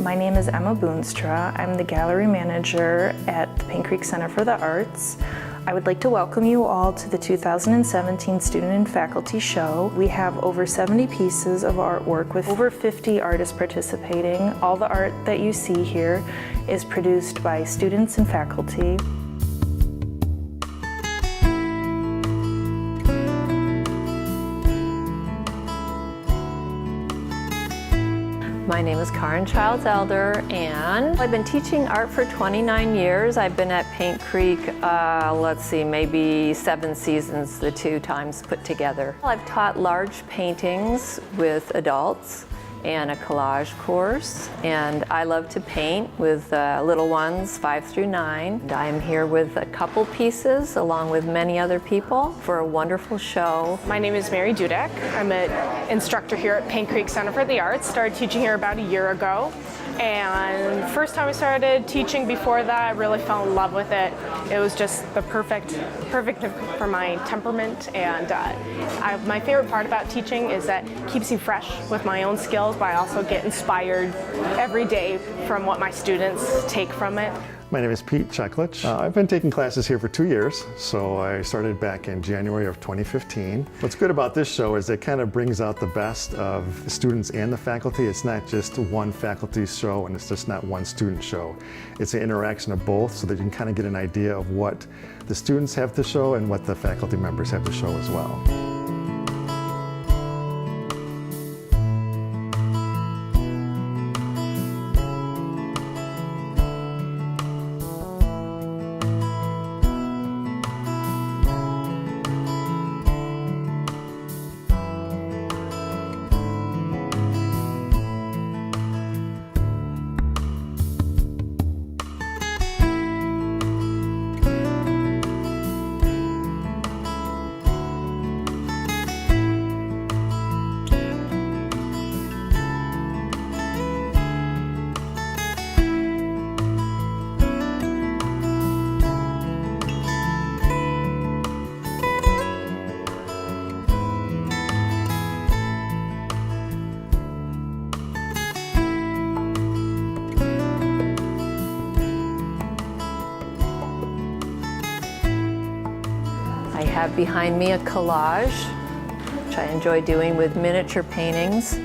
My name is Emma Boonstra. I'm the gallery manager at the Paint Creek Center for the Arts. I would like to welcome you all to the 2017 Student and Faculty Show. We have over 70 pieces of artwork with over 50 artists participating. All the art that you see here is produced by students and faculty. My name is Karen Childs Elder, and I've been teaching art for 29 years. I've been at Paint Creek, maybe 7 seasons, the 2 times put together. I've taught large paintings with adults and a collage course, and I love to paint with little ones 5 through 9. And I am here with a couple pieces along with many other people for a wonderful show. My name is Mary Dudek. I'm an instructor here at Paint Creek Center for the Arts. Started teaching here about a year ago. And first time I started teaching, before that, I really fell in love with it. It was just the perfect for my temperament. And my favorite part about teaching is that it keeps me fresh with my own skills, but I also get inspired every day from what my students take from it. My name is Pete Cheklich. I've been taking classes here for 2 years, so I started back in January of 2015. What's good about this show is it kind of brings out the best of the students and the faculty. It's not just one faculty show, and it's just not one student show. It's an interaction of both, so that you can kind of get an idea of what the students have to show and what the faculty members have to show as well. I have behind me a collage, which I enjoy doing with miniature paintings.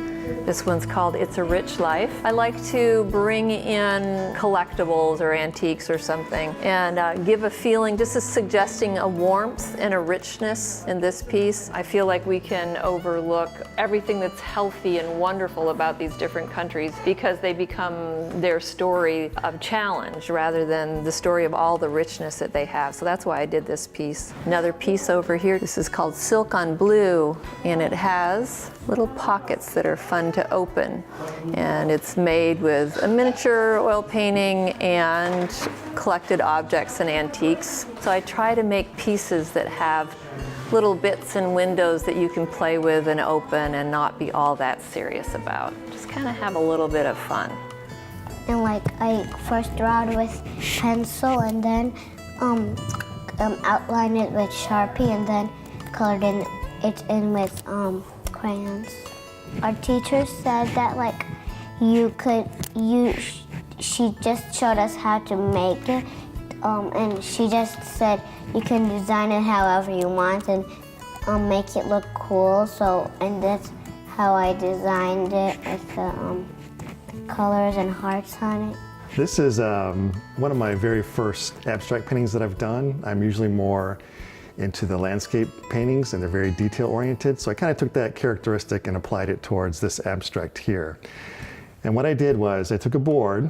This one's called It's a Rich Life. I like to bring in collectibles or antiques or something and give a feeling, just as suggesting a warmth and a richness in this piece. I feel like we can overlook everything that's healthy and wonderful about these different countries because they become their story of challenge rather than the story of all the richness that they have. So that's why I did this piece. Another piece over here, this is called Silk on Blue, and it has little pockets that are fun to open. And it's made with a miniature oil painting and collected objects and antiques. So I try to make pieces that have little bits and windows that you can play with and open and not be all that serious about. Just kind of have a little bit of fun. And I first draw it with pencil and then outline it with Sharpie and then colored it in with crayons. Our teacher said that she just showed us how to make it, and she just said you can design it however you want and make it look cool. And that's how I designed it with the colors and hearts on it. This is one of my very first abstract paintings that I've done. I'm usually more into the landscape paintings, and they're very detail oriented. So I kind of took that characteristic and applied it towards this abstract here. And what I did was I took a board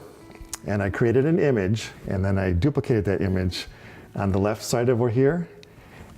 and I created an image, and then I duplicated that image on the left side over here.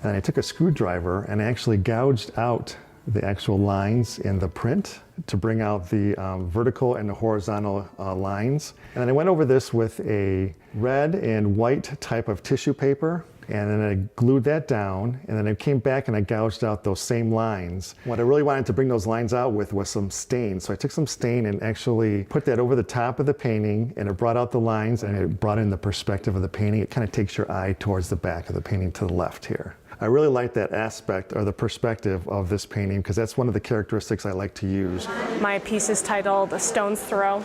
And I took a screwdriver and I actually gouged out the actual lines in the print to bring out the vertical and the horizontal lines. And then I went over this with a red and white type of tissue paper, and then I glued that down, and then I came back and I gouged out those same lines. What I really wanted to bring those lines out with was some stain. So I took some stain and actually put that over the top of the painting, and it brought out the lines and it brought in the perspective of the painting. It kind of takes your eye towards the back of the painting to the left here. I really like that aspect or the perspective of this painting because that's one of the characteristics I like to use. My piece is titled A Stone's Throw.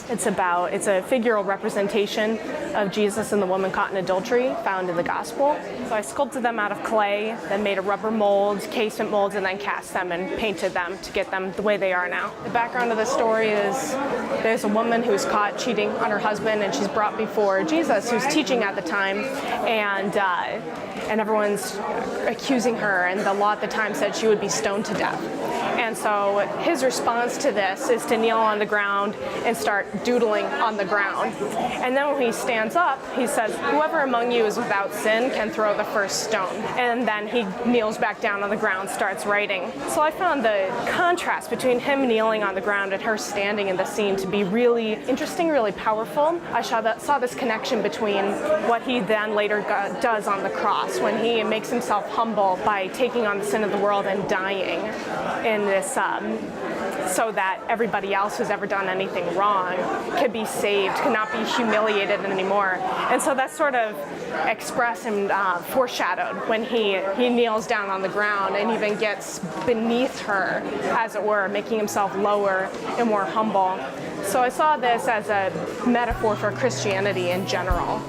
It's a figural representation of Jesus and the woman caught in adultery found in the gospel. So I sculpted them out of clay, then made a rubber mold, casement molds, and then cast them and painted them to get them the way they are now. The background of the story is there's a woman who's caught cheating on her husband, and she's brought before Jesus, who's teaching at the time, and everyone's accusing her, and the law at the time said she would be stoned to death. And so his response to this is to kneel on the ground and start doodling on the ground. And then when he stands up, he says, "Whoever among you is without sin can throw the first stone." And then he kneels back down on the ground, starts writing. So I found the contrast between him kneeling on the ground and her standing in the scene to be really interesting, really powerful. I saw this connection between what he then later does on the cross, when he makes himself humble by taking on the sin of the world and dying in this, so that everybody else who's ever done anything wrong could be saved, could not be humiliated anymore. And so that's sort of expressed and foreshadowed when he kneels down on the ground and even gets beneath her, as it were, making himself lower and more humble. So I saw this as a metaphor for Christianity in general.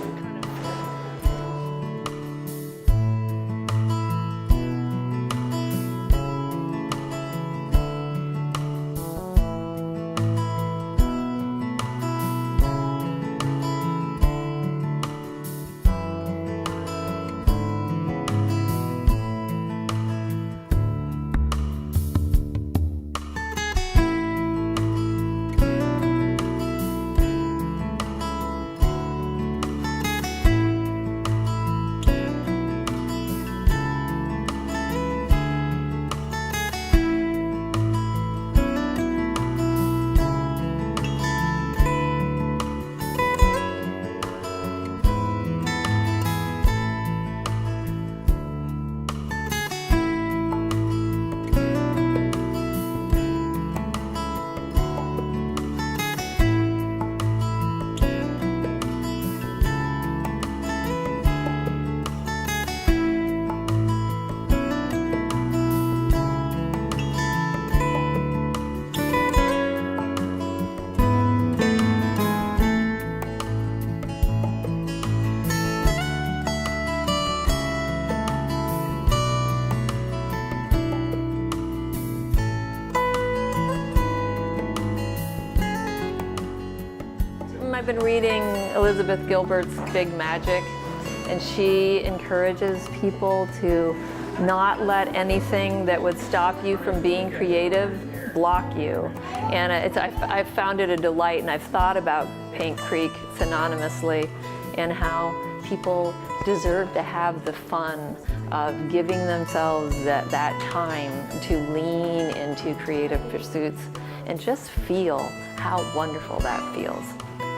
I've been reading Elizabeth Gilbert's Big Magic, and she encourages people to not let anything that would stop you from being creative block you. And I've found it a delight, and I've thought about Paint Creek synonymously and how people deserve to have the fun of giving themselves that time to lean into creative pursuits and just feel how wonderful that feels.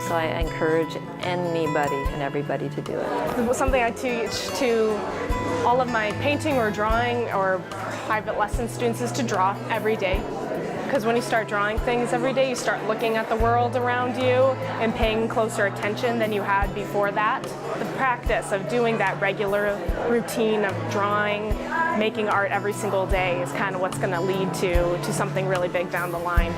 So I encourage anybody and everybody to do it. Something I teach to all of my painting or drawing or private lesson students is to draw every day. Because when you start drawing things every day, you start looking at the world around you and paying closer attention than you had before that. The practice of doing that regular routine of drawing, making art every single day is kind of what's going to lead to something really big down the line.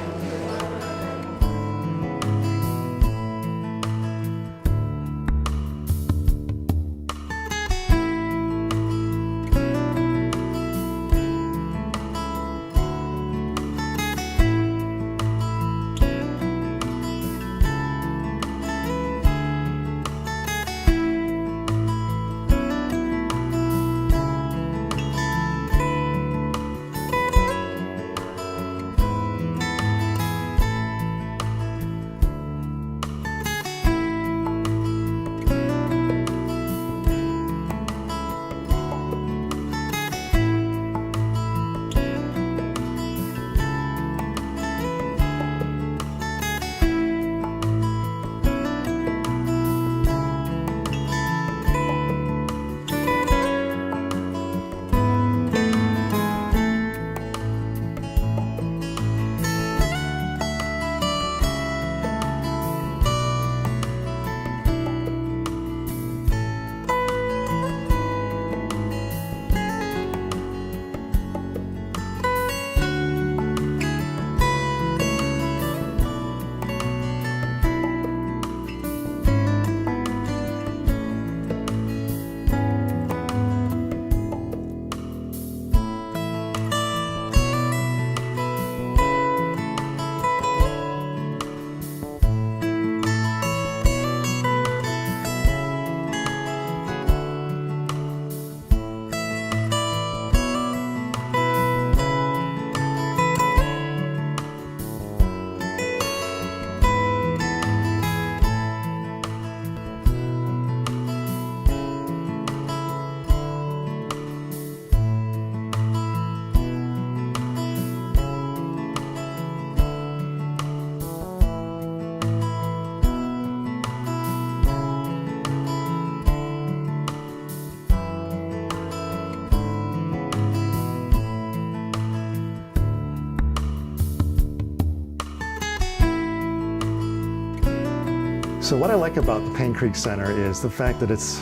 So what I like about the Pain Creek Center is the fact that it's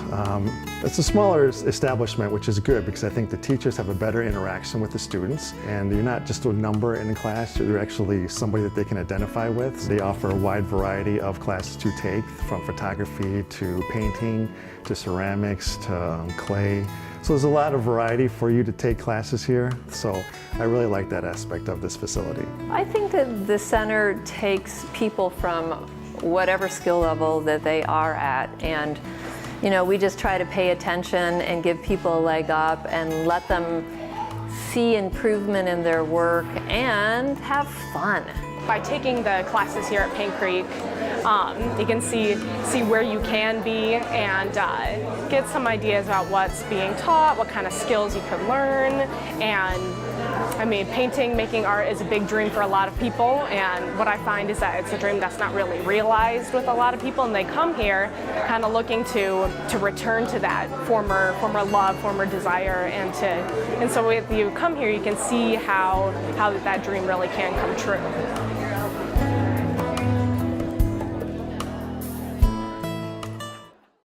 a smaller establishment, which is good because I think the teachers have a better interaction with the students, and you're not just a number in the class, you're actually somebody that they can identify with. They offer a wide variety of classes to take, from photography to painting to ceramics to clay. So there's a lot of variety for you to take classes here. So I really like that aspect of this facility. I think that the center takes people from whatever skill level that they are at, and we just try to pay attention and give people a leg up and let them see improvement in their work and have fun. By taking the classes here at Pain Creek, you can see where you can be and get some ideas about what's being taught, what kind of skills you can learn. And I mean, painting, making art is a big dream for a lot of people, and what I find is that it's a dream that's not really realized with a lot of people, and they come here kind of looking to return to that former love, former desire, and so if you come here, you can see how that dream really can come true.